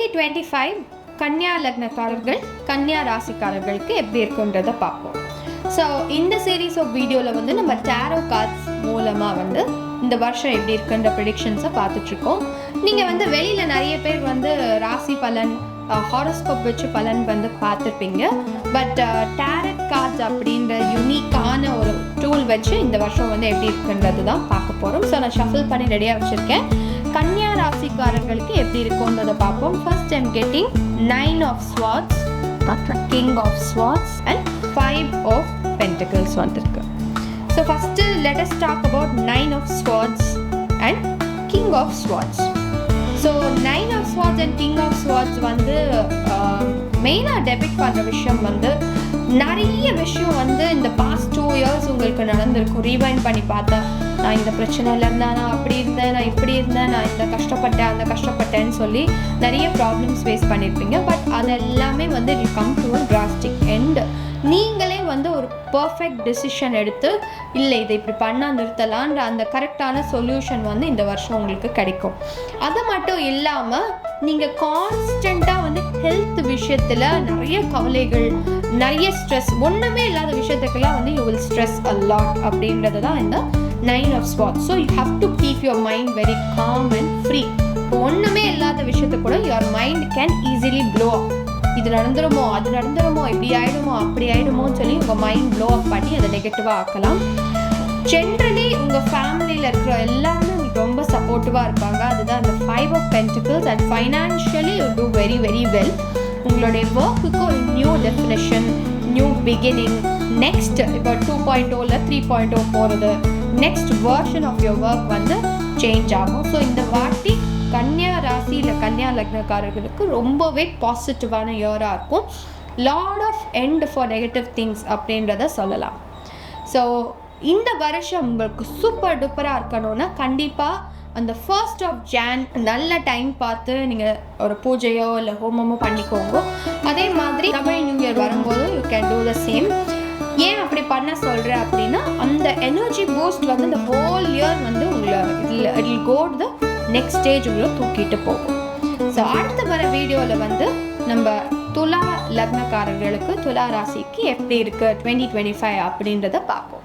2025 கன்னியா லக்னக்காரர்கள் கன்னியா ராசிக்காரர்களுக்கு எப்படி இருக்குன்றதை பார்ப்போம். ஸோ இந்த சீரீஸ் ஆஃப் வீடியோவில் வந்து நம்ம டேரோ கார்ட்ஸ் மூலமாக வந்து இந்த வருஷம் எப்படி இருக்குன்ற ப்ரெடிக்ஷன்ஸை பார்த்துட்ருக்கோம். நீங்கள் வந்து வெளியில் நிறைய பேர் வந்து ராசி பலன் ஹாரோஸ்கோப் வச்சு பலன் வந்து பார்த்துருப்பீங்க. பட் டேரட் கார்ட்ஸ் அப்படின்ற யூனிக்கான ஒரு டூல் வச்சு இந்த வருஷம் வந்து எப்படி இருக்குன்றது தான் பார்க்க போகிறோம். ஸோ நான் ஷஃபில் பண்ணி ரெடியாக வச்சுருக்கேன். கன்னியா ராசிக்காரர்களுக்கு எப்படி இருக்குன்றதை பார்ப்போம். First I'm getting 9 of Swords, King of Swords and 5 of Pentacles வந்திருக்கு. So first let us talk about 9 of Swords and King of Swords. So 9 of Swords and King of Swords வந்து மெயினாக டெபிட் பண்ணுற விஷயம் வந்து நிறைய விஷயம் வந்து இந்த பாஸ்ட் 2 years உங்களுக்கு நடந்திருக்கும். ரீவைண்ட் பண்ணி பார்த்தா நான் இந்த பிரச்சனையில் இருந்தேன், நான் அப்படி இருந்தேன், நான் இப்படி இருந்தேன், நான் இந்த கஷ்டப்பட்டேன் அந்த கஷ்டப்பட்டேன்னு சொல்லி நிறைய ப்ராப்ளம்ஸ் ஃபேஸ் பண்ணியிருப்பீங்க. பட் அதெல்லாமே வந்து it come to a drastic end. நீங்களே வந்து ஒரு பர்ஃபெக்ட் டிசிஷன் எடுத்து இல்லை இதை இப்படி பண்ணால் நிறுத்தலான்ற அந்த கரெக்டான சொல்யூஷன் வந்து இந்த வருஷம் உங்களுக்கு கிடைக்கும். அது மட்டும் இல்லாமல் நீங்கள் கான்ஸ்டண்ட்டாக வந்து ஹெல்த் விஷயத்தில் நிறைய கவலைகள், நிறைய ஸ்ட்ரெஸ், ஒன்றுமே இல்லாத விஷயத்துக்கெல்லாம் வந்து you will stress a lot அப்படின்றது தான் இந்த 9 of Swords. So you have to keep your mind very calm and free. ஒன்றுமே இல்லாத விஷயத்தை கூட your mind can easily blow up. இது நடந்துருமோ அது நடந்துருமோ இப்படி ஆகிடுமோ அப்படி ஆகிடுமோன்னு சொல்லி உங்கள் மைண்ட் ப்ளோ அப் பண்ணி அதை நெகட்டிவாக ஆக்கலாம். ஜென்ரலி உங்கள் ஃபேமிலியில் இருக்கிற எல்லாருமே உங்களுக்கு ரொம்ப சப்போர்ட்டிவாக இருப்பாங்க. அதுதான் அந்த 5 of Pentacles. And financially you do very very well. உங்களுடைய ஒர்க்குக்கு ஒரு new definition, new beginning, next இப்போ 2.0 3.0 போகிறது, next version of your work வந்து சேஞ்ச் ஆகும். ஸோ இந்த வாட்டி கன்னியா ராசியில் கன்னியா லக்னக்காரர்களுக்கு ரொம்பவே பாசிட்டிவான இயராக இருக்கும். Lot of end for negative things அப்படின்றத சொல்லலாம். ஸோ இந்த வருஷம் உங்களுக்கு சூப்பர் டூப்பராக இருக்கணும்னா கண்டிப்பாக அந்த 1st of Jan நல்ல டைம் பார்த்து நீங்கள் ஒரு பூஜையோ இல்லை ஹோமமோ பண்ணிக்கோங்க. அதே மாதிரி தமிழ் நியூ இயர் வரும்போது you can do the same. ஏன் அப்படி பண்ண சொல்கிறேன் அப்படின்னா அந்த எனர்ஜி பூஸ்ட் வந்து இந்த ஹோல் இயர் வந்து உங்களை it will go to the next stage உங்களை தூக்கிட்டு போகும். ஸோ அடுத்த வர வீடியோவில் வந்து நம்ம துலா லக்னக்காரர்களுக்கு துலா ராசிக்கு எப்படி இருக்குது 2025 அப்படின்றத பார்ப்போம்.